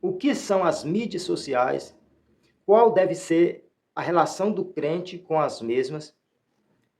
o que são as mídias sociais, qual deve ser a relação do crente com as mesmas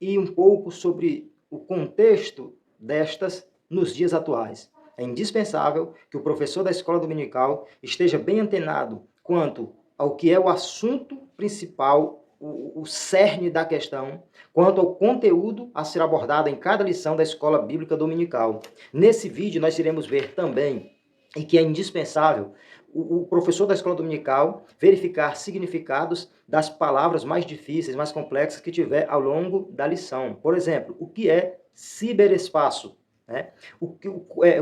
e um pouco sobre o contexto destas nos dias atuais. É indispensável que o professor da escola dominical esteja bem antenado quanto ao que é o assunto principal, o cerne da questão, quanto ao conteúdo a ser abordado em cada lição da escola bíblica dominical. Nesse vídeo nós iremos ver também, e que é indispensável, o professor da escola dominical verificar significados das palavras mais difíceis, mais complexas que tiver ao longo da lição. Por exemplo, o que é ciberespaço? Né? O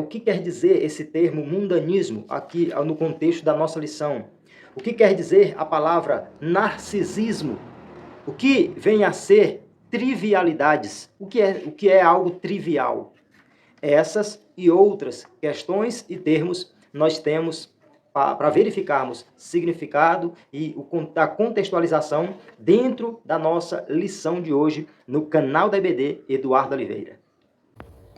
que quer dizer esse termo mundanismo aqui no contexto da nossa lição? O que quer dizer a palavra narcisismo? O que vem a ser trivialidades? O que é algo trivial? Essas e outras questões e termos nós temos para verificarmos significado e a contextualização dentro da nossa lição de hoje no canal da EBD Eduardo Oliveira.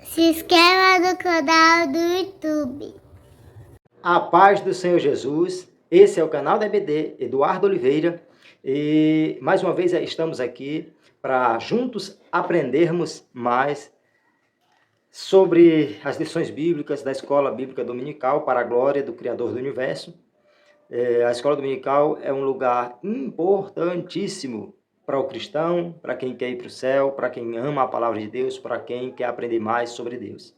Se inscreva no canal do YouTube. A paz do Senhor Jesus. Esse é o canal da EBD Eduardo Oliveira e mais uma vez estamos aqui para juntos aprendermos mais sobre as lições bíblicas da Escola Bíblica Dominical para a glória do Criador do Universo. A Escola Dominical é um lugar importantíssimo para o cristão, para quem quer ir para o céu, para quem ama a palavra de Deus, para quem quer aprender mais sobre Deus.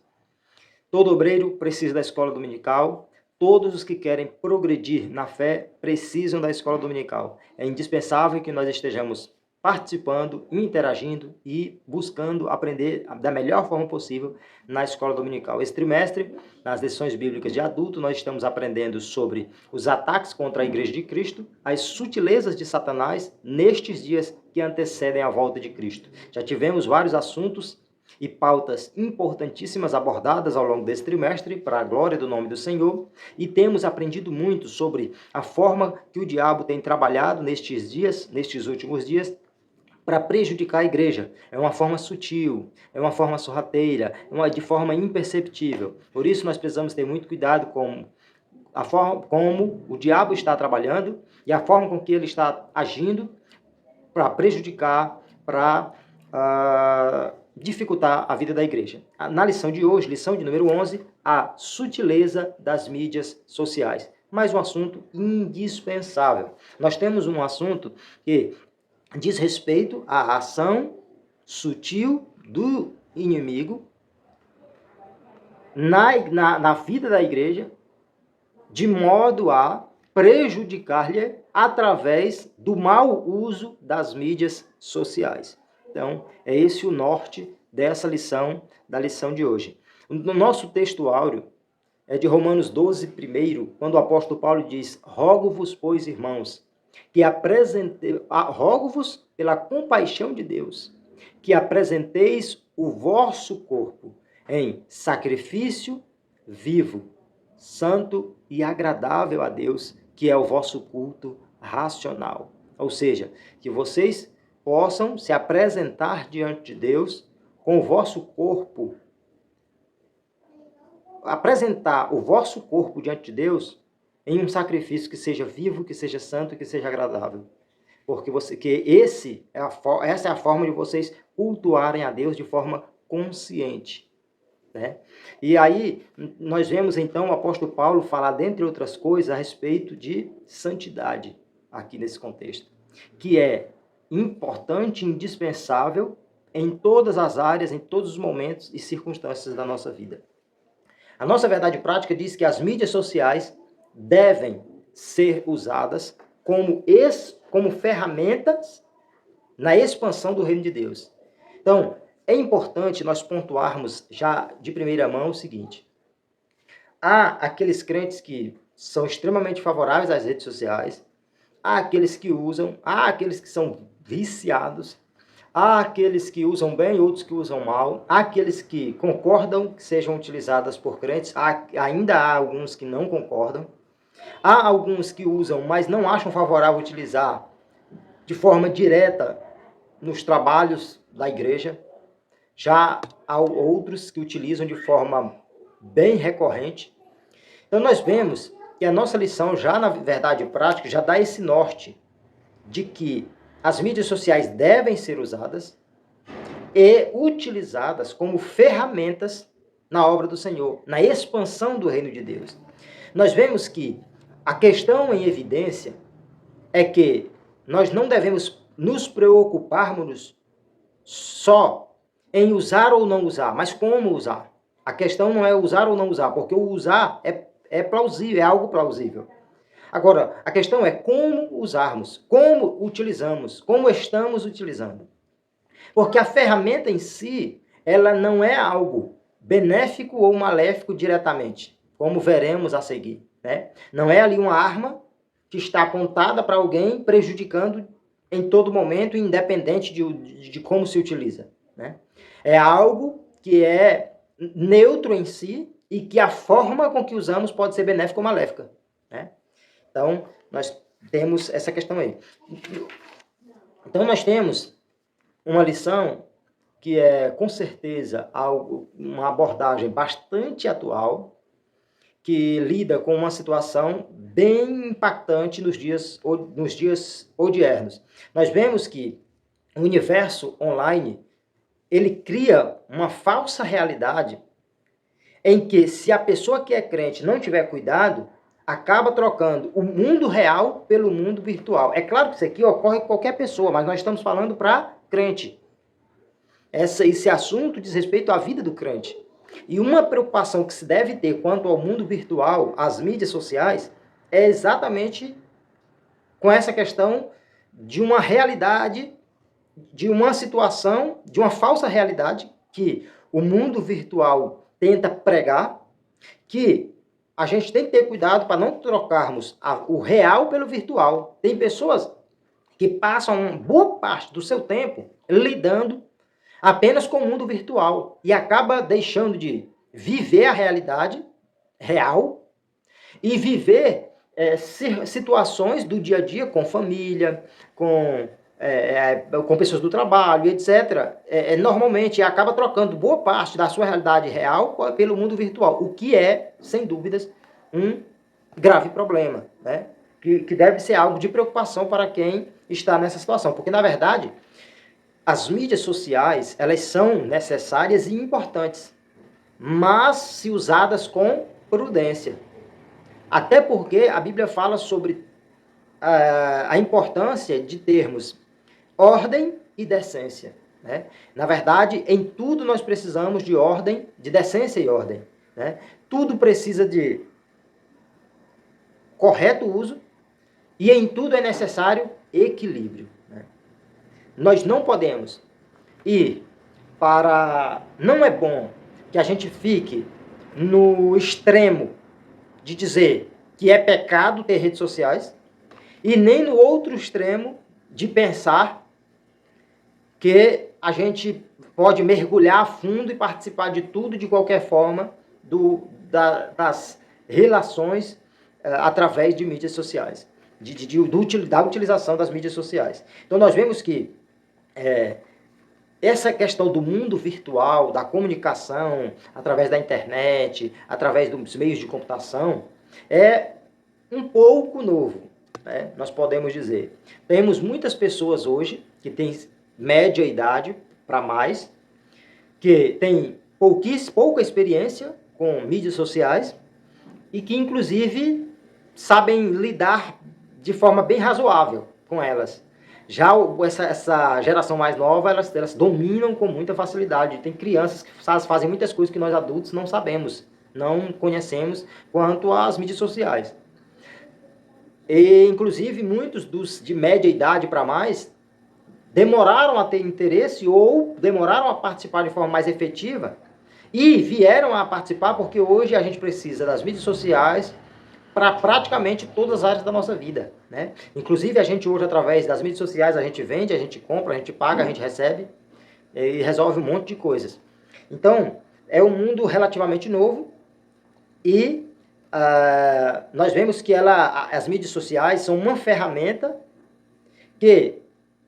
Todo obreiro precisa da Escola Dominical. Todos os que querem progredir na fé precisam da Escola Dominical. É indispensável que nós estejamos participando, interagindo e buscando aprender da melhor forma possível na escola dominical. Esse trimestre, nas lições bíblicas de adulto, nós estamos aprendendo sobre os ataques contra a Igreja de Cristo, as sutilezas de Satanás nestes dias que antecedem a volta de Cristo. Já tivemos vários assuntos e pautas importantíssimas abordadas ao longo desse trimestre, para a glória do nome do Senhor, e temos aprendido muito sobre a forma que o diabo tem trabalhado nestes últimos dias, para prejudicar a igreja. É uma forma sutil, é uma forma sorrateira, de forma imperceptível. Por isso nós precisamos ter muito cuidado com a forma como o diabo está trabalhando e a forma com que ele está agindo para prejudicar, para dificultar a vida da igreja. Na lição de hoje, lição de número 11, a sutileza das mídias sociais. Mais um assunto indispensável. Nós temos um assunto que diz respeito à ação sutil do inimigo na vida da igreja, de modo a prejudicar-lhe através do mau uso das mídias sociais. Então, é esse o norte dessa lição, da lição de hoje. No nosso texto áureo é de Romanos 12, primeiro, quando o apóstolo Paulo diz: rogo-vos, pois, irmãos, rogo-vos pela compaixão de Deus, que apresenteis o vosso corpo em sacrifício vivo, santo e agradável a Deus, que é o vosso culto racional. Ou seja, que vocês possam se apresentar diante de Deus com o vosso corpo, apresentar o vosso corpo diante de Deus em um sacrifício que seja vivo, que seja santo e que seja agradável. Porque essa é a forma de vocês cultuarem a Deus de forma consciente. Né? E aí nós vemos então o apóstolo Paulo falar, dentre outras coisas, a respeito de santidade, aqui nesse contexto, que é importante e indispensável em todas as áreas, em todos os momentos e circunstâncias da nossa vida. A nossa verdade prática diz que as mídias sociais devem ser usadas como ferramentas na expansão do reino de Deus. Então, é importante nós pontuarmos já de primeira mão o seguinte: há aqueles crentes que são extremamente favoráveis às redes sociais, há aqueles que usam, há aqueles que são viciados, há aqueles que usam bem, outros que usam mal, há aqueles que concordam que sejam utilizadas por crentes, ainda há alguns que não concordam, há alguns que usam, mas não acham favorável utilizar de forma direta nos trabalhos da igreja. Já há outros que utilizam de forma bem recorrente. Então nós vemos que a nossa lição já, na verdade prática, já dá esse norte de que as mídias sociais devem ser usadas e utilizadas como ferramentas na obra do Senhor, na expansão do reino de Deus. Nós vemos que a questão em evidência é que nós não devemos nos preocuparmos só em usar ou não usar, mas como usar. A questão não é usar ou não usar, porque o usar é plausível, é algo plausível. Agora, a questão é como usarmos, como utilizamos, como estamos utilizando. Porque a ferramenta em si, ela não é algo benéfico ou maléfico diretamente, como veremos a seguir, né? Não é ali uma arma que está apontada para alguém, prejudicando em todo momento, independente de como se utiliza, né? É algo que é neutro em si e que a forma com que usamos pode ser benéfica ou maléfica, né? Então, nós temos essa questão aí. Então, nós temos uma lição que é, com certeza, uma abordagem bastante atual, que lida com uma situação bem impactante nos dias odiernos. Nós vemos que o universo online, ele cria uma falsa realidade em que, se a pessoa que é crente não tiver cuidado, acaba trocando o mundo real pelo mundo virtual. É claro que isso aqui ocorre com qualquer pessoa, mas nós estamos falando para crente. Esse assunto diz respeito à vida do crente. E uma preocupação que se deve ter quanto ao mundo virtual, às mídias sociais, é exatamente com essa questão de uma realidade, de uma situação, de uma falsa realidade que o mundo virtual tenta pregar, que a gente tem que ter cuidado para não trocarmos o real pelo virtual. Tem pessoas que passam uma boa parte do seu tempo lidando apenas com o mundo virtual e acaba deixando de viver a realidade real e viver situações do dia a dia com família, com pessoas do trabalho, etc. Normalmente acaba trocando boa parte da sua realidade real pelo mundo virtual, o que é, sem dúvidas, um grave problema, né? Que deve ser algo de preocupação para quem está nessa situação, porque, na verdade, as mídias sociais, elas são necessárias e importantes, mas se usadas com prudência. Até porque a Bíblia fala sobre a importância de termos ordem e decência, né? Na verdade, em tudo nós precisamos de ordem, de decência e ordem, né? Tudo precisa de correto uso e em tudo é necessário equilíbrio, né? Nós não podemos ir para... Não é bom que a gente fique no extremo de dizer que é pecado ter redes sociais e nem no outro extremo de pensar que a gente pode mergulhar a fundo e participar de tudo de qualquer forma das relações através de mídias sociais, da utilização das mídias sociais. Então nós vemos que essa questão do mundo virtual, da comunicação através da internet, através dos meios de computação, é um pouco novo, né? Nós podemos dizer. Temos muitas pessoas hoje que têm média idade para mais, que têm pouca experiência com mídias sociais e que, inclusive, sabem lidar de forma bem razoável com elas. Já essa geração mais nova, elas dominam com muita facilidade. Tem crianças que fazem muitas coisas que nós adultos não sabemos, não conhecemos quanto às mídias sociais. E, inclusive, muitos de média idade para mais demoraram a ter interesse ou demoraram a participar de forma mais efetiva e vieram a participar porque hoje a gente precisa das mídias sociais para praticamente todas as áreas da nossa vida, né? Inclusive, a gente hoje, através das mídias sociais, a gente vende, a gente compra, a gente paga, a gente recebe e resolve um monte de coisas. Então, é um mundo relativamente novo e nós vemos que as mídias sociais são uma ferramenta que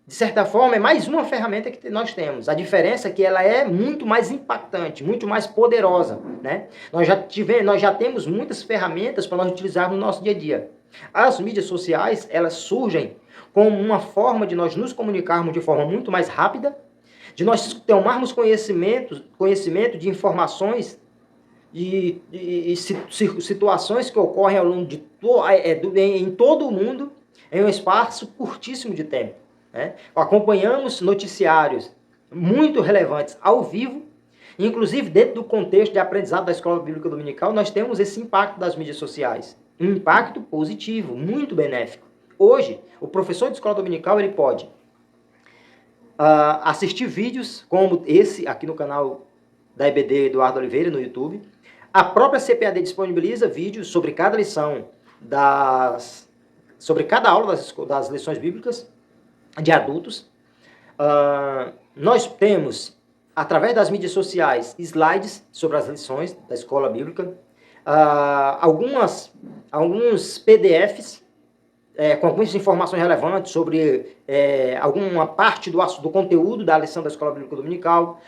de certa forma, é mais uma ferramenta que nós temos. A diferença é que ela é muito mais impactante, muito mais poderosa, né? Nós já temos muitas ferramentas para nós utilizarmos no nosso dia a dia. As mídias sociais, elas surgem como uma forma de nós nos comunicarmos de forma muito mais rápida, de nós tomarmos conhecimento de informações e situações que ocorrem ao longo em todo o mundo em um espaço curtíssimo de tempo. Né? Acompanhamos noticiários muito relevantes ao vivo, inclusive dentro do contexto de aprendizado da Escola Bíblica Dominical, nós temos esse impacto das mídias sociais. Um impacto positivo, muito benéfico. Hoje, o professor de escola dominical ele pode assistir vídeos como esse aqui no canal da EBD Eduardo Oliveira no YouTube. A própria CPAD disponibiliza vídeos sobre cada lição, sobre cada aula das lições bíblicas de adultos. Nós temos, através das mídias sociais, slides sobre as lições da escola bíblica, alguns PDFs com algumas informações relevantes sobre alguma parte do conteúdo da lição da Escola Bíblica Dominical.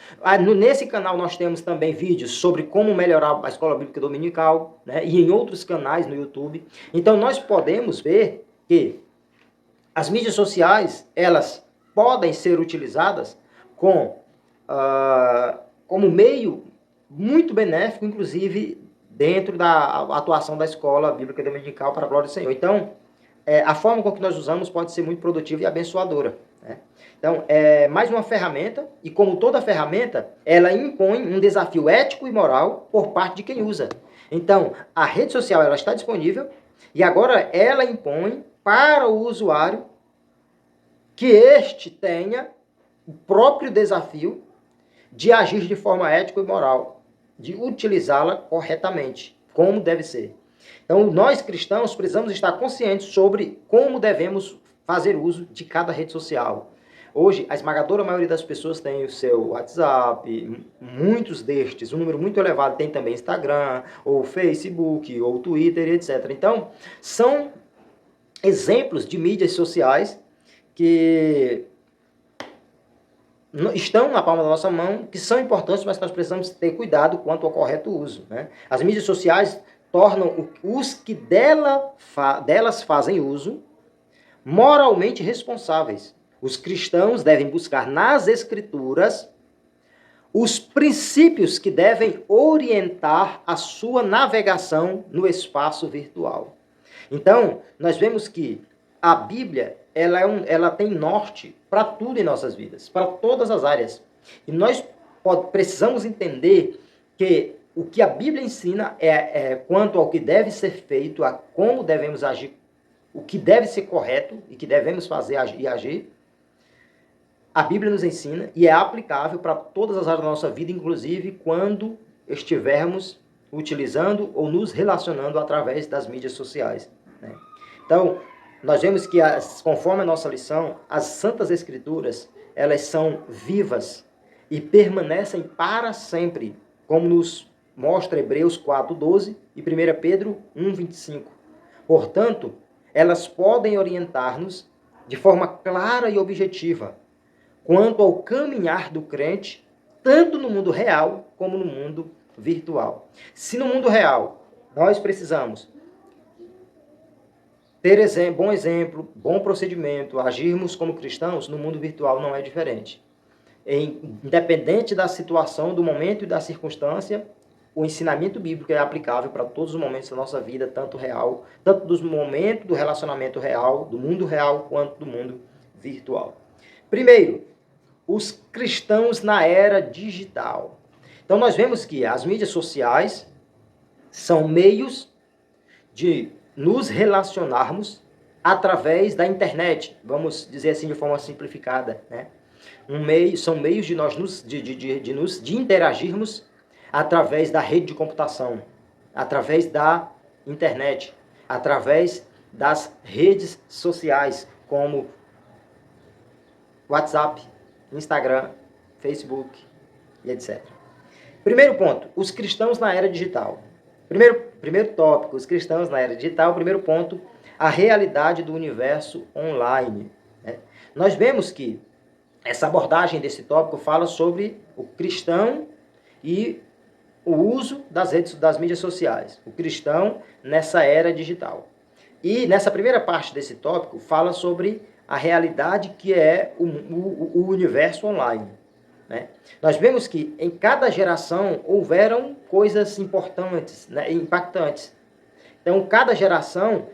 Nesse canal nós temos também vídeos sobre como melhorar a Escola Bíblica Dominical, né, e em outros canais no YouTube. Então nós podemos ver que as mídias sociais, elas podem ser utilizadas como meio muito benéfico, inclusive dentro da atuação da Escola Bíblica Dominical para a glória do Senhor. Então, a forma com que nós usamos pode ser muito produtiva e abençoadora. Né? Então, é mais uma ferramenta, e como toda ferramenta, ela impõe um desafio ético e moral por parte de quem usa. Então, a rede social ela está disponível, e agora ela impõe para o usuário que este tenha o próprio desafio de agir de forma ética e moral, de utilizá-la corretamente, como deve ser. Então, nós cristãos precisamos estar conscientes sobre como devemos fazer uso de cada rede social. Hoje, a esmagadora maioria das pessoas tem o seu WhatsApp, muitos destes, um número muito elevado tem também Instagram, ou Facebook, ou Twitter, etc. Então, são exemplos de mídias sociais que estão na palma da nossa mão, que são importantes, mas que nós precisamos ter cuidado quanto ao correto uso. Né? As mídias sociais tornam os que delas fazem uso moralmente responsáveis. Os cristãos devem buscar nas Escrituras os princípios que devem orientar a sua navegação no espaço virtual. Então, nós vemos que a Bíblia ela tem norte para tudo em nossas vidas, para todas as áreas. E nós precisamos entender que o que a Bíblia ensina quanto ao que deve ser feito, a como devemos agir, o que deve ser correto e que devemos fazer e agir. A Bíblia nos ensina e é aplicável para todas as áreas da nossa vida, inclusive quando estivermos utilizando ou nos relacionando através das mídias sociais. Né? Então, nós vemos que, conforme a nossa lição, as Santas Escrituras, elas são vivas e permanecem para sempre, como nos mostra Hebreus 4:12 e 1 Pedro 1:25. Portanto, elas podem orientar-nos de forma clara e objetiva quanto ao caminhar do crente, tanto no mundo real como no mundo virtual. Se no mundo real nós precisamos ter bom exemplo, bom procedimento, agirmos como cristãos, no mundo virtual não é diferente. Independente da situação, do momento e da circunstância, o ensinamento bíblico é aplicável para todos os momentos da nossa vida, tanto dos momentos do relacionamento real, do mundo real, quanto do mundo virtual. Primeiro, os cristãos na era digital. Então nós vemos que as mídias sociais são meios de nos relacionarmos através da internet, vamos dizer assim de forma simplificada, né? São meios de nós de interagirmos através da rede de computação, através da internet, através das redes sociais, como WhatsApp, Instagram, Facebook e etc. Primeiro ponto, os cristãos na era digital. Primeiro tópico, os cristãos na era digital. Primeiro ponto, a realidade do universo online. né? Nós vemos que essa abordagem desse tópico fala sobre o cristão e o uso das mídias sociais. O cristão nessa era digital. E nessa primeira parte desse tópico fala sobre a realidade que é o universo online, né? Nós vemos que em cada geração houveram coisas importantes, né, impactantes. Então, cada geração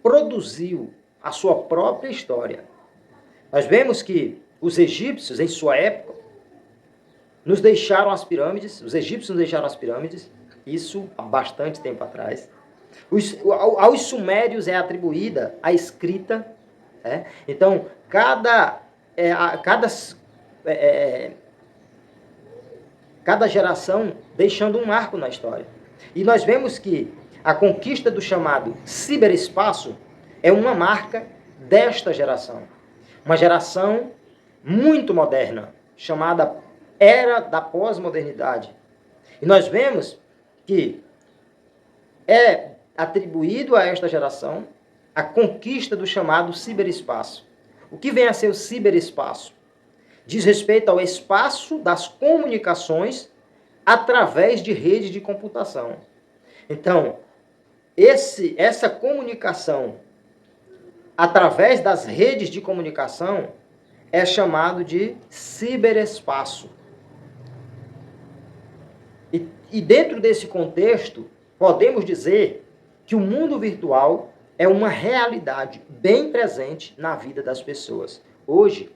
produziu a sua própria história. Nós vemos que os egípcios, em sua época, nos deixaram as pirâmides, os egípcios nos deixaram as pirâmides, isso há bastante tempo atrás. Aos sumérios é atribuída a escrita, né? Então, cada geração deixando um marco na história. E nós vemos que a conquista do chamado ciberespaço é uma marca desta geração. Uma geração muito moderna, chamada Era da Pós-Modernidade. E nós vemos que é atribuído a esta geração a conquista do chamado ciberespaço. O que vem a ser o ciberespaço? Diz respeito ao espaço das comunicações através de redes de computação. Então, essa comunicação através das redes de comunicação é chamado de ciberespaço. E dentro desse contexto, podemos dizer que o mundo virtual é uma realidade bem presente na vida das pessoas. Hoje,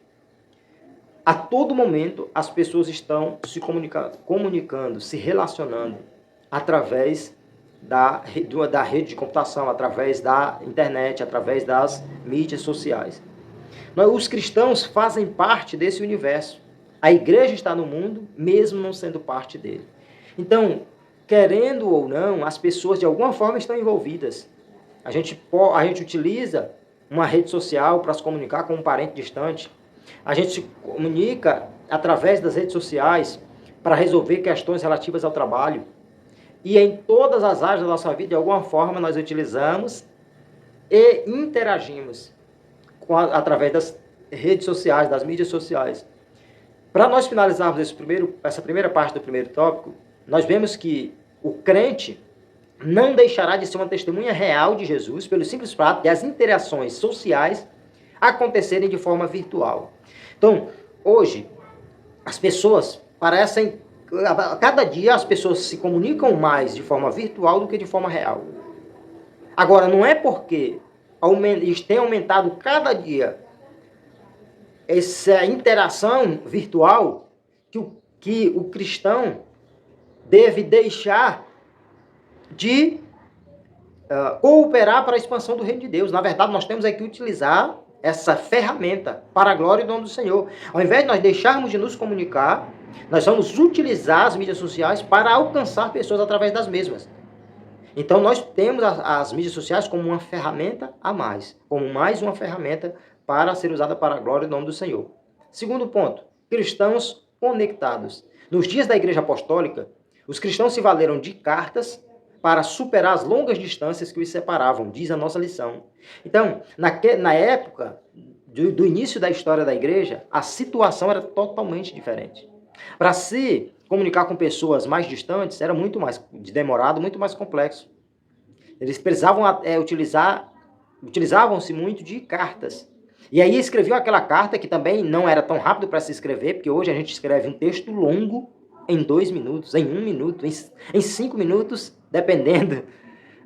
a todo momento, as pessoas estão se comunicando, se relacionando através da rede de computação, através da internet, através das mídias sociais. Os cristãos fazem parte desse universo. A igreja está no mundo, mesmo não sendo parte dele. Então, querendo ou não, as pessoas de alguma forma estão envolvidas. A gente utiliza uma rede social para se comunicar com um parente distante. A gente se comunica através das redes sociais para resolver questões relativas ao trabalho. E em todas as áreas da nossa vida, de alguma forma, nós utilizamos e interagimos através das redes sociais, das mídias sociais. Para nós finalizarmos essa primeira parte do primeiro tópico, nós vemos que o crente não deixará de ser uma testemunha real de Jesus pelo simples fato de as interações sociais acontecerem de forma virtual. Então, hoje, as pessoas parecem... Cada dia as pessoas se comunicam mais de forma virtual do que de forma real. Agora, não é porque tem aumentado cada dia essa interação virtual que o cristão deve deixar de cooperar para a expansão do reino de Deus. Na verdade, nós temos que utilizar essa ferramenta para a glória e nome do Senhor. Ao invés de nós deixarmos de nos comunicar, nós vamos utilizar as mídias sociais para alcançar pessoas através das mesmas. Então, nós temos as mídias sociais como uma ferramenta a mais, como mais uma ferramenta para ser usada para a glória e nome do Senhor. Segundo ponto, cristãos conectados. Nos dias da Igreja Apostólica, os cristãos se valeram de cartas para superar as longas distâncias que os separavam, diz a nossa lição. Então, na época do início da história da igreja, a situação era totalmente diferente. Para se comunicar com pessoas mais distantes, era muito mais demorado, muito mais complexo. Eles precisavam utilizavam-se muito de cartas. E aí escreviam aquela carta que também não era tão rápido para se escrever, porque hoje a gente escreve um texto longo em 2 minutos, em 1 minuto, em 5 minutos, dependendo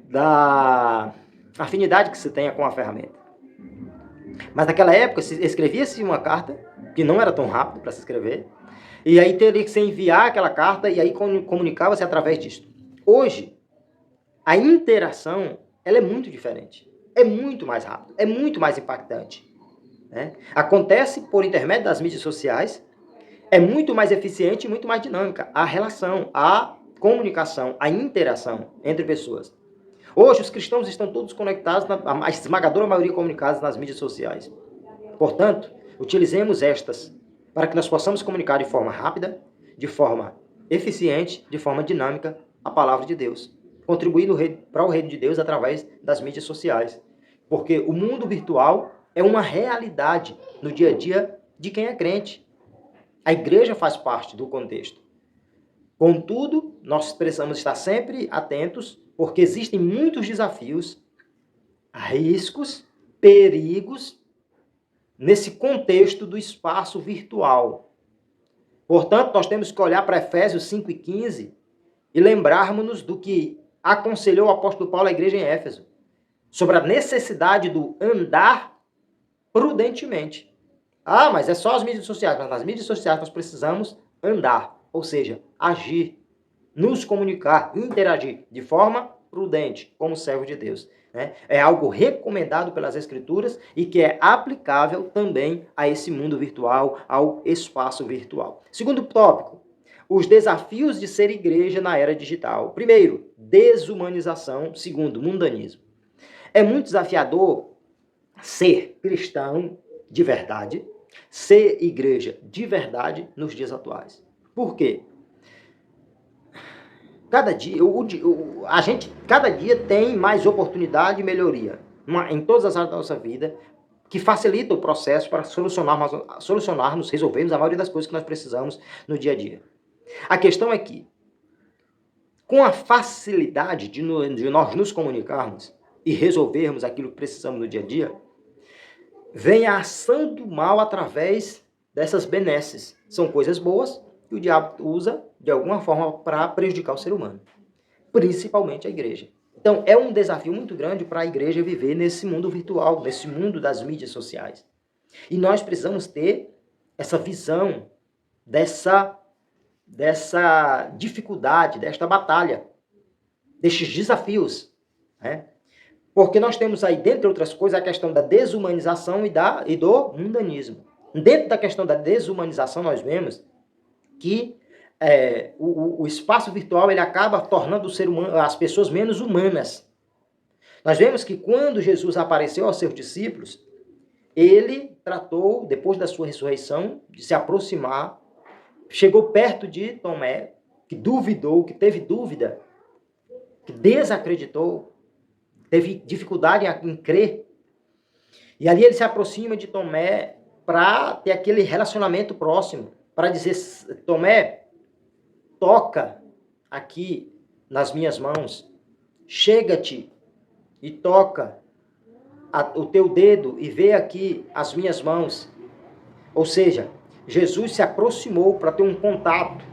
da afinidade que se tenha com a ferramenta. Mas naquela época, escrevia-se uma carta, que não era tão rápido para se escrever, e aí teria que se enviar aquela carta, e aí comunicava-se através disso. Hoje, a interação, ela é muito diferente. É muito mais rápido, é muito mais impactante, né? Acontece por intermédio das mídias sociais, é muito mais eficiente e muito mais dinâmica a relação, a comunicação, a interação entre pessoas. Hoje, os cristãos estão todos conectados, a esmagadora maioria comunicados nas mídias sociais. Portanto, utilizemos estas para que nós possamos comunicar de forma rápida, de forma eficiente, de forma dinâmica, a palavra de Deus, contribuindo para o reino de Deus através das mídias sociais. Porque o mundo virtual é uma realidade no dia a dia de quem é crente. A igreja faz parte do contexto. Contudo, nós precisamos estar sempre atentos, porque existem muitos desafios, riscos, perigos nesse contexto do espaço virtual. Portanto, nós temos que olhar para Efésios 5:15 e lembrarmos-nos do que aconselhou o apóstolo Paulo à igreja em Éfeso, sobre a necessidade do andar prudentemente. Ah, mas é só as mídias sociais. Mas nas mídias sociais nós precisamos andar, ou seja, agir, nos comunicar, interagir de forma prudente, como servo de Deus. Né? É algo recomendado pelas Escrituras e que é aplicável também a esse mundo virtual, ao espaço virtual. Segundo tópico, os desafios de ser igreja na era digital. Primeiro, desumanização. Segundo, mundanismo. É muito desafiador ser cristão de verdade, ser igreja de verdade nos dias atuais. Por quê? Cada dia, cada dia tem mais oportunidade e melhoria em todas as áreas da nossa vida, que facilita o processo para solucionarmos, resolvermos a maioria das coisas que nós precisamos no dia a dia. A questão é que, com a facilidade de nós nos comunicarmos e resolvermos aquilo que precisamos no dia a dia, vem a ação do mal através dessas benesses. São coisas boas que o diabo usa, de alguma forma, para prejudicar o ser humano, principalmente a igreja. Então, é um desafio muito grande para a igreja viver nesse mundo virtual, nesse mundo das mídias sociais. E nós precisamos ter essa visão dessa dificuldade, desta batalha, destes desafios, né? Porque nós temos aí, dentre outras coisas, a questão da desumanização e do mundanismo. Dentro da questão da desumanização, nós vemos que o espaço virtual ele acaba tornando o ser humano, as pessoas menos humanas. Nós vemos que quando Jesus apareceu aos seus discípulos, ele tratou, depois da sua ressurreição, de se aproximar, chegou perto de Tomé, que duvidou, que teve dúvida, que desacreditou, teve dificuldade em crer. E ali ele se aproxima de Tomé para ter aquele relacionamento próximo, para dizer: Tomé, toca aqui nas minhas mãos, chega-te e toca o teu dedo e vê aqui as minhas mãos. Ou seja, Jesus se aproximou para ter um contato,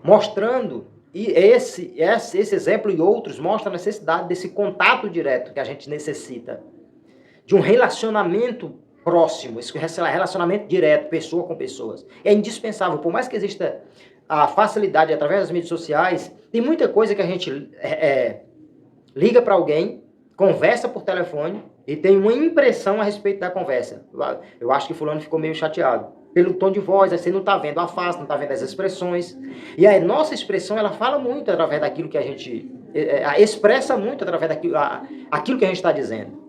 mostrando, e esse exemplo e outros mostram a necessidade desse contato direto que a gente necessita, de um relacionamento próximo, esse relacionamento direto, pessoa com pessoas. É indispensável, por mais que exista a facilidade através das mídias sociais, tem muita coisa que a gente liga para alguém, conversa por telefone e tem uma impressão a respeito da conversa. Eu acho que fulano ficou meio chateado. Pelo tom de voz, aí você não está vendo a face, não está vendo as expressões. E a nossa expressão, ela fala muito através daquilo que a gente... expressa muito através aquilo que a gente está dizendo.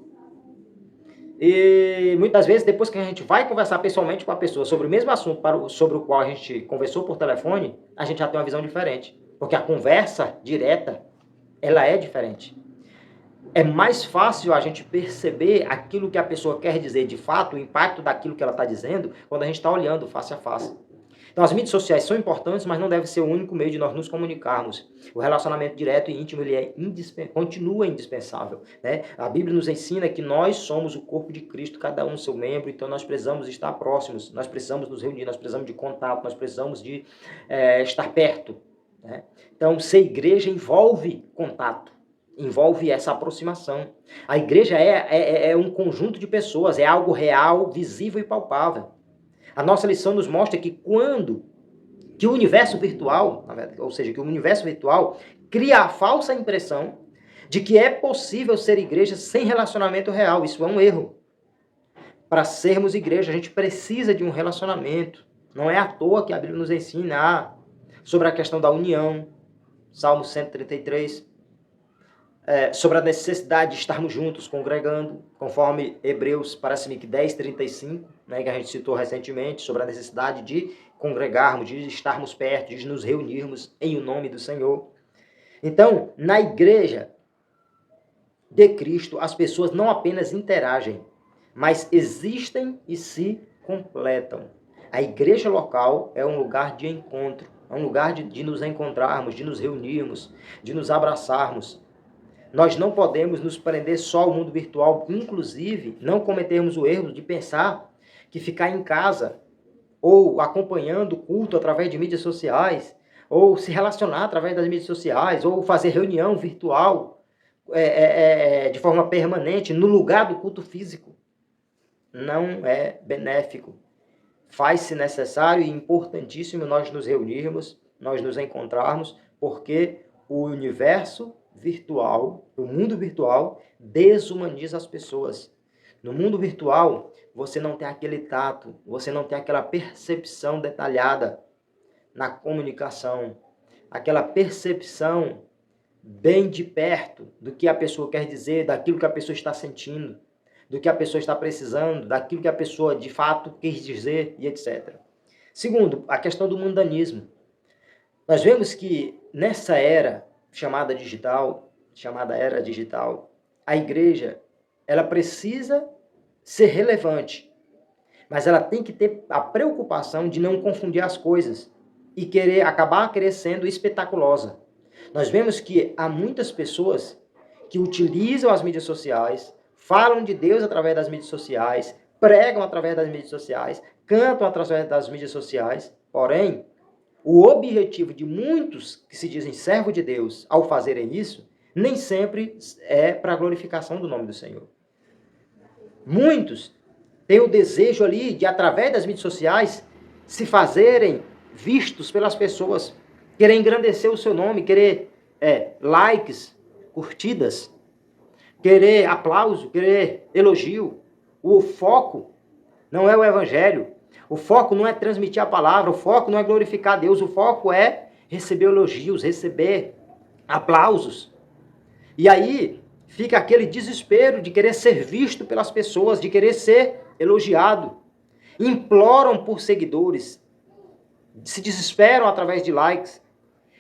E muitas vezes, depois que a gente vai conversar pessoalmente com a pessoa sobre o mesmo assunto sobre o qual a gente conversou por telefone, a gente já tem uma visão diferente. Porque a conversa direta, ela é diferente. É mais fácil a gente perceber aquilo que a pessoa quer dizer de fato, o impacto daquilo que ela está dizendo, quando a gente está olhando face a face. Então as mídias sociais são importantes, mas não deve ser o único meio de nós nos comunicarmos. O relacionamento direto e íntimo ele continua indispensável, né? A Bíblia nos ensina que nós somos o corpo de Cristo, cada um seu membro, então nós precisamos estar próximos, nós precisamos nos reunir, nós precisamos de contato, nós precisamos de estar perto, né? Então ser igreja envolve contato, envolve essa aproximação. A igreja é um conjunto de pessoas, é algo real, visível e palpável. A nossa lição nos mostra que que o universo virtual, ou seja, que o universo virtual cria a falsa impressão de que é possível ser igreja sem relacionamento real. Isso é um erro. Para sermos igreja, a gente precisa de um relacionamento. Não é à toa que a Bíblia nos ensina sobre a questão da união, Salmo 133, sobre a necessidade de estarmos juntos, congregando, conforme Hebreus, parece-me que 10:35, né, que a gente citou recentemente, sobre a necessidade de congregarmos, de estarmos perto, de nos reunirmos em o nome do Senhor. Então, na igreja, de Cristo, as pessoas não apenas interagem, mas existem e se completam. A igreja local é um lugar de encontro, é um lugar de nos encontrarmos, de nos reunirmos, de nos abraçarmos. Nós não podemos nos prender só ao mundo virtual, inclusive não cometermos o erro de pensar que ficar em casa ou acompanhando o culto através de mídias sociais, ou se relacionar através das mídias sociais, ou fazer reunião virtual de forma permanente no lugar do culto físico, não é benéfico. Faz-se necessário e importantíssimo nós nos reunirmos, nós nos encontrarmos, porque o universo virtual, o mundo virtual, desumaniza as pessoas. No mundo virtual, você não tem aquele tato, você não tem aquela percepção detalhada na comunicação, aquela percepção bem de perto do que a pessoa quer dizer, daquilo que a pessoa está sentindo, do que a pessoa está precisando, daquilo que a pessoa de fato quis dizer e etc. Segundo, a questão do mundanismo. Nós vemos que nessa era chamada era digital, a igreja, ela precisa ser relevante, mas ela tem que ter a preocupação de não confundir as coisas e acabar sendo espetaculosa. Nós vemos que há muitas pessoas que utilizam as mídias sociais, falam de Deus através das mídias sociais, pregam através das mídias sociais, cantam através das mídias sociais, porém, o objetivo de muitos que se dizem servo de Deus ao fazerem isso, nem sempre é para a glorificação do nome do Senhor. Muitos têm o desejo ali de, através das mídias sociais, se fazerem vistos pelas pessoas, querer engrandecer o seu nome, querer likes, curtidas, querer aplauso, querer elogio. O foco não é o evangelho. O foco não é transmitir a palavra, o foco não é glorificar Deus, o foco é receber elogios, receber aplausos. E aí fica aquele desespero de querer ser visto pelas pessoas, de querer ser elogiado. Imploram por seguidores, se desesperam através de likes,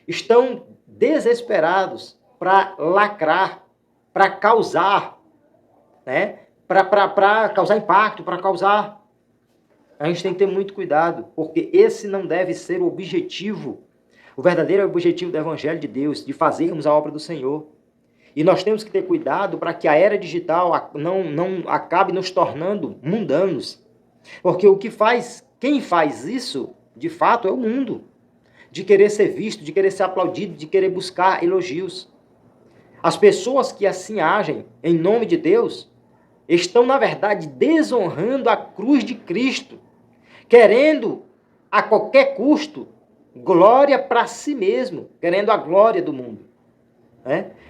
estão desesperados para lacrar, para causar, para causar impacto, para causar... A gente tem que ter muito cuidado, porque esse não deve ser o objetivo, o verdadeiro objetivo do Evangelho de Deus, de fazermos a obra do Senhor. E nós temos que ter cuidado para que a era digital não acabe nos tornando mundanos. Porque quem faz isso, de fato, é o mundo. De querer ser visto, de querer ser aplaudido, de querer buscar elogios. As pessoas que assim agem em nome de Deus estão, na verdade, desonrando a cruz de Cristo, querendo a qualquer custo glória para si mesmo, querendo a glória do mundo.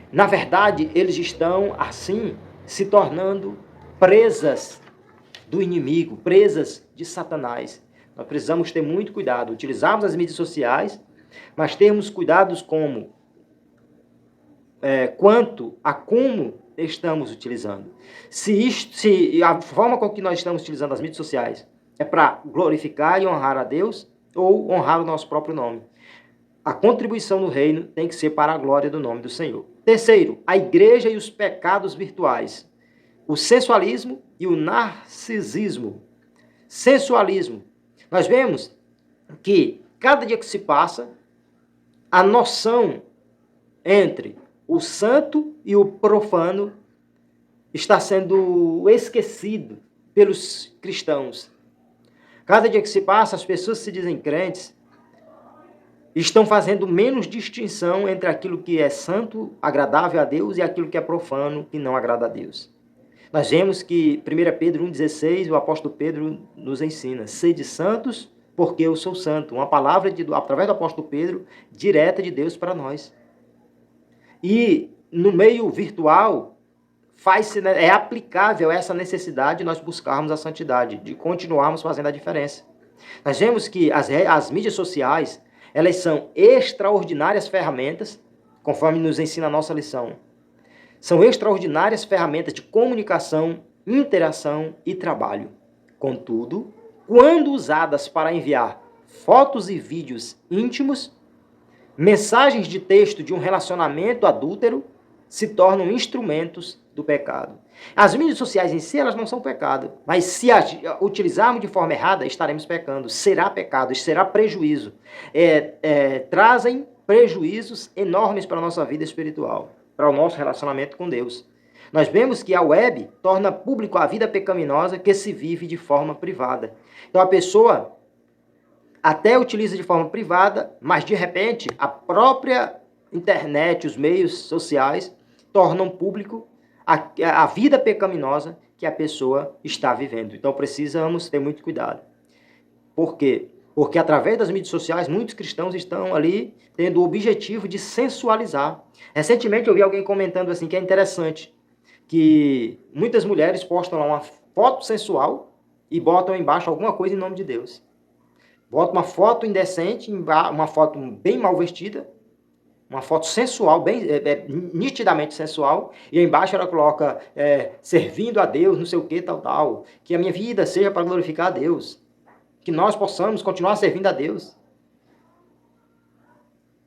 Na verdade, eles estão, assim, se tornando presas do inimigo, presas de Satanás. Nós precisamos ter muito cuidado, utilizarmos as mídias sociais, mas termos cuidados quanto a como estamos utilizando. Se a forma com que nós estamos utilizando as mídias sociais é para glorificar e honrar a Deus ou honrar o nosso próprio nome. A contribuição no reino tem que ser para a glória do nome do Senhor. Terceiro, a igreja e os pecados virtuais. O sensualismo e o narcisismo. Sensualismo. Nós vemos que cada dia que se passa, a noção entre o santo e o profano está sendo esquecido pelos cristãos. Cada dia que se passa, as pessoas se dizem crentes, estão fazendo menos distinção entre aquilo que é santo, agradável a Deus, e aquilo que é profano, que não agrada a Deus. Nós vemos que 1 Pedro 1,16, o apóstolo Pedro nos ensina: sede santos, porque eu sou santo. Uma palavra, através do apóstolo Pedro, direta de Deus para nós. E no meio virtual, é aplicável essa necessidade de nós buscarmos a santidade, de continuarmos fazendo a diferença. Nós vemos que as mídias sociais, elas são extraordinárias ferramentas, conforme nos ensina a nossa lição. São extraordinárias ferramentas de comunicação, interação e trabalho. Contudo, quando usadas para enviar fotos e vídeos íntimos, mensagens de texto de um relacionamento adúltero, se tornam instrumentos do pecado. As mídias sociais em si, elas não são pecado, mas se utilizarmos de forma errada, estaremos pecando. Será pecado, será prejuízo. Trazem prejuízos enormes para a nossa vida espiritual, para o nosso relacionamento com Deus. Nós vemos que a web torna público a vida pecaminosa que se vive de forma privada. Então a pessoa até utiliza de forma privada, mas de repente a própria internet, os meios sociais, tornam público a vida pecaminosa que a pessoa está vivendo. Então precisamos ter muito cuidado. Por quê? Porque através das mídias sociais, muitos cristãos estão ali tendo o objetivo de sensualizar. Recentemente eu vi alguém comentando assim que é interessante, que muitas mulheres postam lá uma foto sensual e botam embaixo alguma coisa em nome de Deus. Botam uma foto indecente, uma foto bem mal vestida, uma foto sensual, bem nitidamente sensual, e embaixo ela coloca servindo a Deus, não sei o que, tal, que a minha vida seja para glorificar a Deus, que nós possamos continuar servindo a Deus.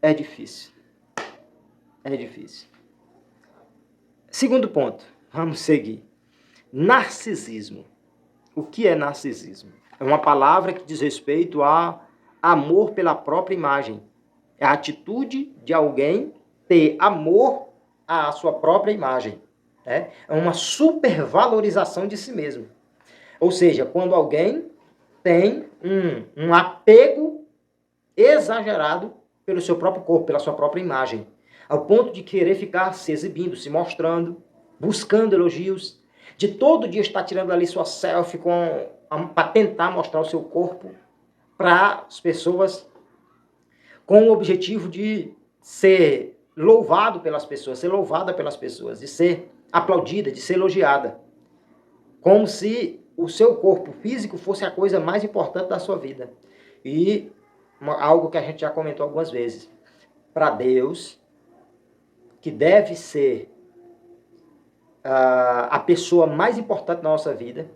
É difícil. É difícil. Segundo ponto, vamos seguir. Narcisismo. O que é narcisismo? É uma palavra que diz respeito a amor pela própria imagem. É a atitude de alguém ter amor à sua própria imagem. É uma supervalorização de si mesmo. Ou seja, quando alguém tem um apego exagerado pelo seu próprio corpo, pela sua própria imagem, ao ponto de querer ficar se exibindo, se mostrando, buscando elogios, de todo dia estar tirando ali sua selfie para tentar mostrar o seu corpo para as pessoas, com o objetivo de ser louvado pelas pessoas, ser louvada pelas pessoas, de ser aplaudida, de ser elogiada. Como se o seu corpo físico fosse a coisa mais importante da sua vida. E algo que a gente já comentou algumas vezes. Para Deus, que deve ser a pessoa mais importante da nossa vida,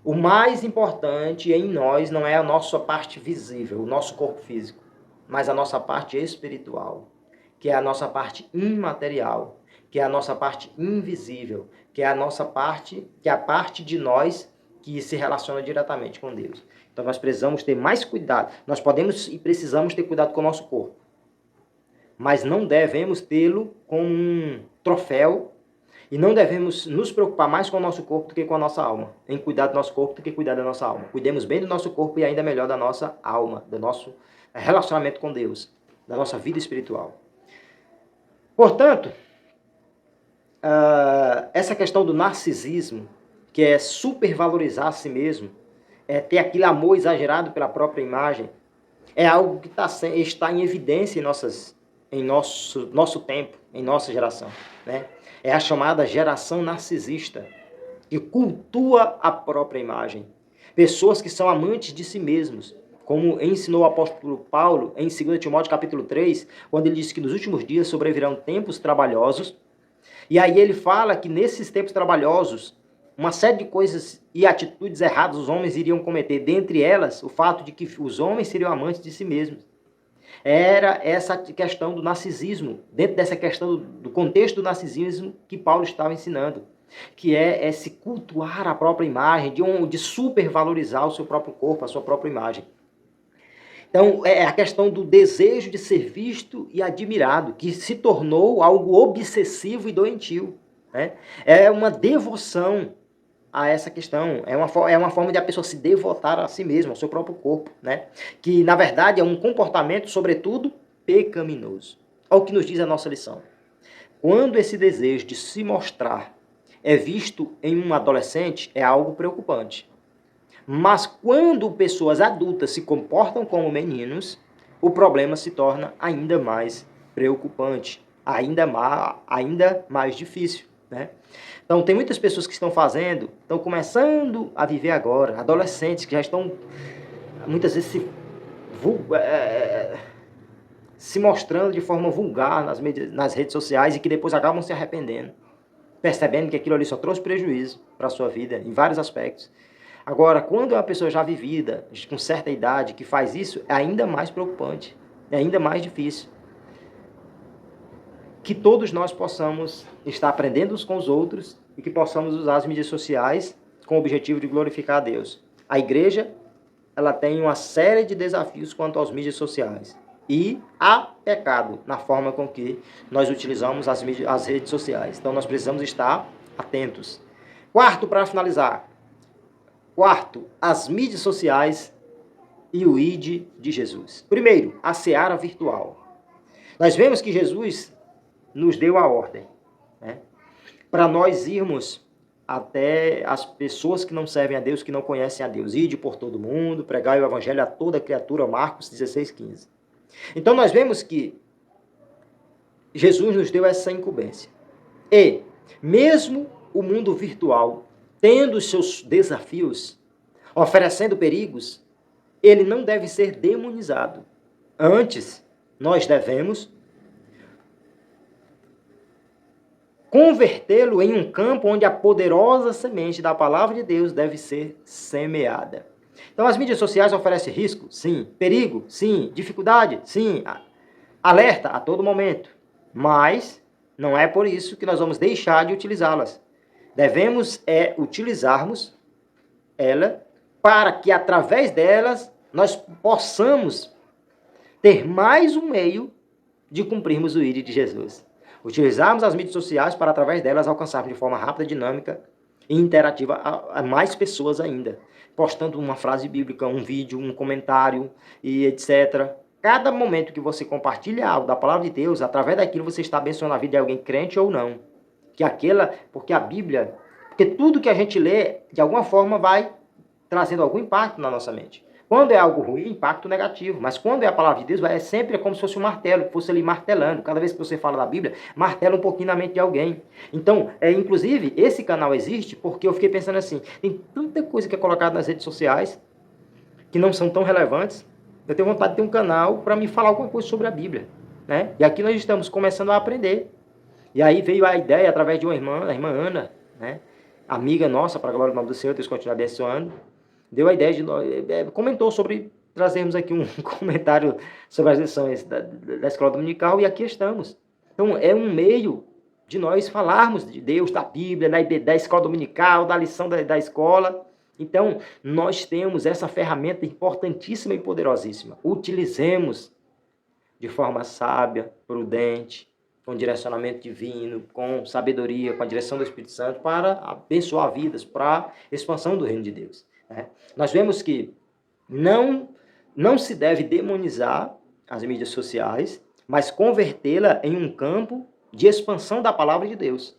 o mais importante em nós não é a nossa parte visível, o nosso corpo físico, mas a nossa parte espiritual, que é a nossa parte imaterial, que é a nossa parte invisível, que é a nossa parte, que é a parte de nós que se relaciona diretamente com Deus. Então nós precisamos ter mais cuidado. Nós podemos e precisamos ter cuidado com o nosso corpo, mas não devemos tê-lo como um troféu e não devemos nos preocupar mais com o nosso corpo do que com a nossa alma. Em cuidar do nosso corpo do que cuidar da nossa alma. Cuidemos bem do nosso corpo e ainda melhor da nossa alma, do nosso relacionamento com Deus, da nossa vida espiritual. Portanto, essa questão do narcisismo, que é supervalorizar a si mesmo, é ter aquele amor exagerado pela própria imagem, é algo que está em evidência em nosso tempo, em nossa geração, né? É a chamada geração narcisista, que cultua a própria imagem. Pessoas que são amantes de si mesmos, como ensinou o apóstolo Paulo em 2 Timóteo capítulo 3, quando ele disse que nos últimos dias sobrevirão tempos trabalhosos. E aí ele fala que nesses tempos trabalhosos, uma série de coisas e atitudes erradas os homens iriam cometer. Dentre elas, o fato de que os homens seriam amantes de si mesmos. Era essa questão do narcisismo, dentro dessa questão do contexto do narcisismo que Paulo estava ensinando, que é se cultuar a própria imagem, de supervalorizar o seu próprio corpo, a sua própria imagem. Então, é a questão do desejo de ser visto e admirado, que se tornou algo obsessivo e doentio, né? É uma devoção a essa questão, é uma forma de a pessoa se devotar a si mesma, ao seu próprio corpo, né? Que, na verdade, é um comportamento, sobretudo, pecaminoso. Olha o que nos diz a nossa lição. Quando esse desejo de se mostrar é visto em um adolescente, é algo preocupante. Mas quando pessoas adultas se comportam como meninos, o problema se torna ainda mais preocupante, ainda mais difícil, né? Então, tem muitas pessoas que estão começando a viver agora, adolescentes que já estão, muitas vezes, se mostrando de forma vulgar nas redes sociais e que depois acabam se arrependendo, percebendo que aquilo ali só trouxe prejuízo para a sua vida, em vários aspectos. Agora, quando é uma pessoa já vivida, com certa idade, que faz isso, é ainda mais preocupante, é ainda mais difícil. que todos nós possamos estar aprendendo uns com os outros e que possamos usar as mídias sociais com o objetivo de glorificar a Deus. A igreja, ela tem uma série de desafios quanto às mídias sociais. E há pecado na forma com que nós utilizamos as redes sociais. Então nós precisamos estar atentos. Quarto, para finalizar. Quarto, as mídias sociais e o ID de Jesus. Primeiro, a seara virtual. Nós vemos que Jesus nos deu a ordem, né, para nós irmos até as pessoas que não servem a Deus, que não conhecem a Deus. Ide por todo mundo, pregai o evangelho a toda criatura, Marcos 16:15. Então nós vemos que Jesus nos deu essa incumbência. E, mesmo o mundo virtual, tendo os seus desafios, oferecendo perigos, ele não deve ser demonizado. Antes, nós devemos convertê-lo em um campo onde a poderosa semente da palavra de Deus deve ser semeada. Então, as mídias sociais oferecem risco? Sim. Perigo? Sim. Dificuldade? Sim. Alerta a todo momento. Mas não é por isso que nós vamos deixar de utilizá-las. Devemos utilizarmos ela para que, através delas, nós possamos ter mais um meio de cumprirmos o ID de Jesus. Utilizarmos as mídias sociais para, através delas, alcançarmos de forma rápida, dinâmica e interativa a mais pessoas ainda. Postando uma frase bíblica, um vídeo, um comentário e etc. Cada momento que você compartilha algo da palavra de Deus, através daquilo você está abençoando a vida de alguém, crente ou não. Porque a Bíblia, porque tudo que a gente lê, de alguma forma vai trazendo algum impacto na nossa mente. Quando é algo ruim, impacto negativo. Mas quando é a palavra de Deus, é sempre como se fosse um martelo, que fosse ali martelando. Cada vez que você fala da Bíblia, martela um pouquinho na mente de alguém. Então, inclusive, esse canal existe porque eu fiquei pensando assim, tem tanta coisa que é colocada nas redes sociais que não são tão relevantes. Eu tenho vontade de ter um canal para me falar alguma coisa sobre a Bíblia, né? E aqui nós estamos começando a aprender. E aí veio a ideia, através de uma irmã, a irmã Ana, né? Amiga nossa, para a glória do nome do Senhor, Deus continue abençoando. Deu a ideia de comentou sobre trazermos aqui um comentário sobre as lições da escola dominical, e aqui estamos. Então é um meio de nós falarmos de Deus, da Bíblia, da escola dominical, da lição da escola. Então nós temos essa ferramenta importantíssima e poderosíssima. Utilizemos de forma sábia, prudente, com direcionamento divino, com sabedoria, com a direção do Espírito Santo, para abençoar vidas, para a expansão do reino de Deus. Nós vemos que não se deve demonizar as mídias sociais, mas convertê-la em um campo de expansão da palavra de Deus.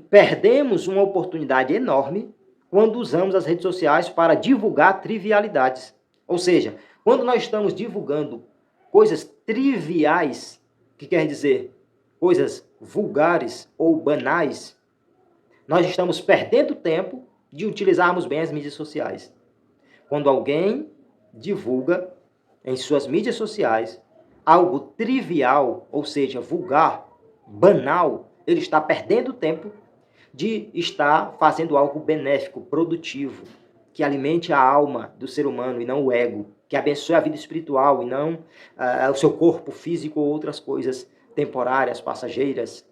Perdemos uma oportunidade enorme quando usamos as redes sociais para divulgar trivialidades. Ou seja, quando nós estamos divulgando coisas triviais, que quer dizer coisas vulgares ou banais, nós estamos perdendo tempo de utilizarmos bem as mídias sociais. Quando alguém divulga em suas mídias sociais algo trivial, ou seja, vulgar, banal, ele está perdendo tempo de estar fazendo algo benéfico, produtivo, que alimente a alma do ser humano e não o ego, que abençoe a vida espiritual e não o seu corpo físico ou outras coisas temporárias, passageiras.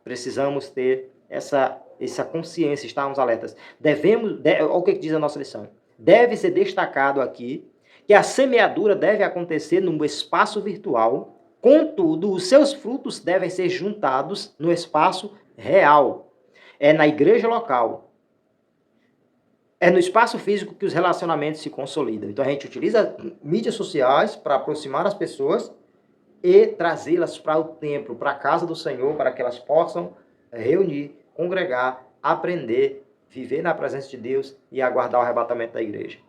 Precisamos ter essa consciência, estarmos alertas. Olha o que diz a nossa lição. Deve ser destacado aqui que a semeadura deve acontecer no espaço virtual, contudo, os seus frutos devem ser juntados no espaço real. É na igreja local. É no espaço físico que os relacionamentos se consolidam. Então a gente utiliza mídias sociais para aproximar as pessoas e trazê-las para o templo, para a casa do Senhor, para que elas possam reunir, congregar, aprender, viver na presença de Deus e aguardar o arrebatamento da igreja.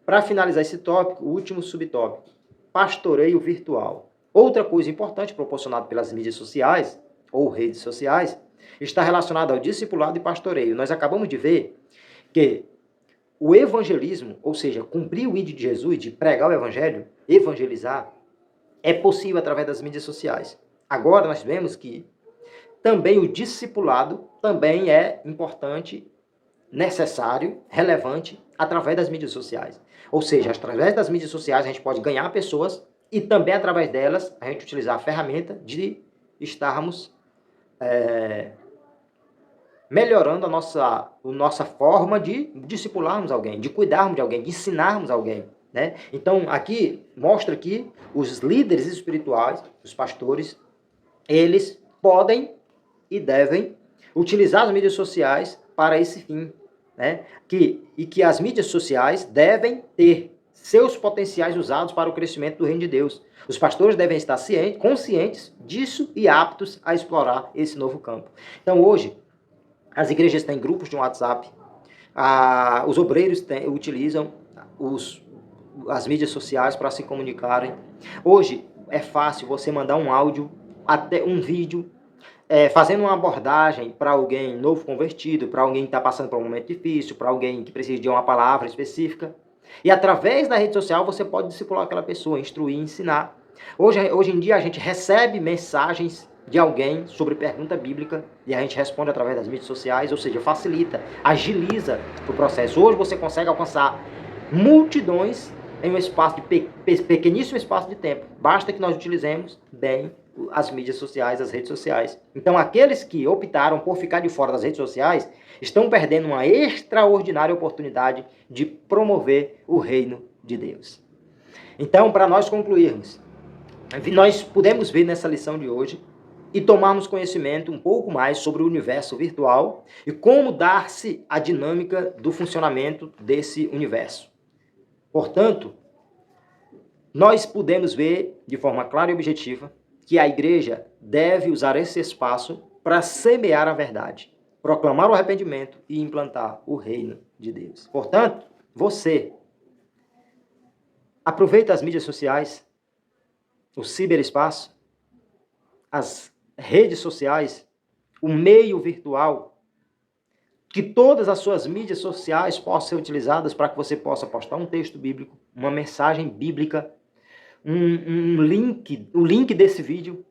Para finalizar esse tópico, o último subtópico, pastoreio virtual. Outra coisa importante proporcionada pelas mídias sociais, ou redes sociais, está relacionada ao discipulado e pastoreio. Nós acabamos de ver que o evangelismo, ou seja, cumprir o ID de Jesus, de pregar o evangelho, evangelizar, é possível através das mídias sociais. Agora nós vemos que também o discipulado também é importante, necessário, relevante, através das mídias sociais. Ou seja, através das mídias sociais a gente pode ganhar pessoas e também através delas a gente utilizar a ferramenta de estarmos melhorando a nossa forma de discipularmos alguém, de cuidarmos de alguém, de ensinarmos alguém, né? Então, aqui mostra que os líderes espirituais, os pastores, eles podem e devem utilizar as mídias sociais para esse fim, né? E que as mídias sociais devem ter seus potenciais usados para o crescimento do reino de Deus. Os pastores devem estar conscientes disso e aptos a explorar esse novo campo. Então, hoje, as igrejas têm grupos de WhatsApp, os obreiros utilizam as mídias sociais para se comunicarem. Hoje, é fácil você mandar um áudio, até um vídeo, fazendo uma abordagem para alguém novo convertido, para alguém que está passando por um momento difícil, para alguém que precisa de uma palavra específica. E através da rede social você pode discipular aquela pessoa, instruir, ensinar. Hoje em dia a gente recebe mensagens de alguém sobre pergunta bíblica e a gente responde através das mídias sociais, ou seja, facilita, agiliza o processo. Hoje você consegue alcançar multidões em um espaço de pequeníssimo espaço de tempo. Basta que nós utilizemos bem as mídias sociais, as redes sociais. Então, aqueles que optaram por ficar de fora das redes sociais estão perdendo uma extraordinária oportunidade de promover o reino de Deus. Então, para nós concluirmos, nós podemos ver nessa lição de hoje e tomarmos conhecimento um pouco mais sobre o universo virtual e como dar-se a dinâmica do funcionamento desse universo. Portanto, nós podemos ver de forma clara e objetiva que a igreja deve usar esse espaço para semear a verdade, proclamar o arrependimento e implantar o reino de Deus. Portanto, você aproveita as mídias sociais, o ciberespaço, as redes sociais, o meio virtual, que todas as suas mídias sociais possam ser utilizadas para que você possa postar um texto bíblico, uma mensagem bíblica, o link desse vídeo,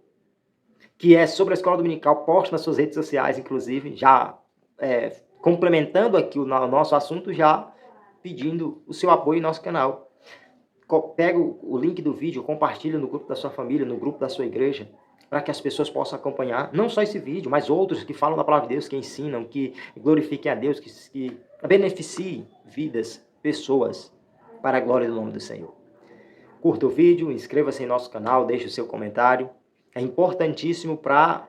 que é sobre a escola dominical, poste nas suas redes sociais, inclusive, já complementando aqui o nosso assunto, já pedindo o seu apoio em nosso canal. Pega o link do vídeo, compartilha no grupo da sua família, no grupo da sua igreja, para que as pessoas possam acompanhar, não só esse vídeo, mas outros que falam da palavra de Deus, que ensinam, que glorifiquem a Deus, que beneficiem vidas, pessoas, para a glória do nome do Senhor. Curta o vídeo, inscreva-se em nosso canal, deixe o seu comentário. É importantíssimo para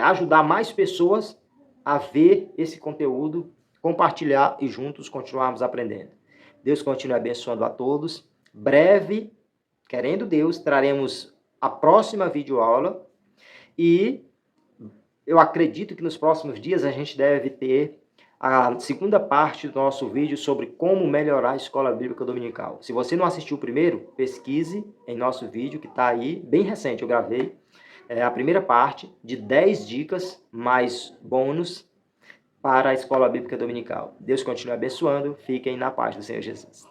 ajudar mais pessoas a ver esse conteúdo, compartilhar e juntos continuarmos aprendendo. Deus continue abençoando a todos. Breve, querendo Deus, traremos a próxima videoaula e eu acredito que nos próximos dias a gente deve ter a segunda parte do nosso vídeo sobre como melhorar a escola bíblica dominical. Se você não assistiu o primeiro, pesquise em nosso vídeo que está aí, bem recente, eu gravei a primeira parte de 10 dicas mais bônus para a escola bíblica dominical. Deus continue abençoando, fiquem na paz do Senhor Jesus.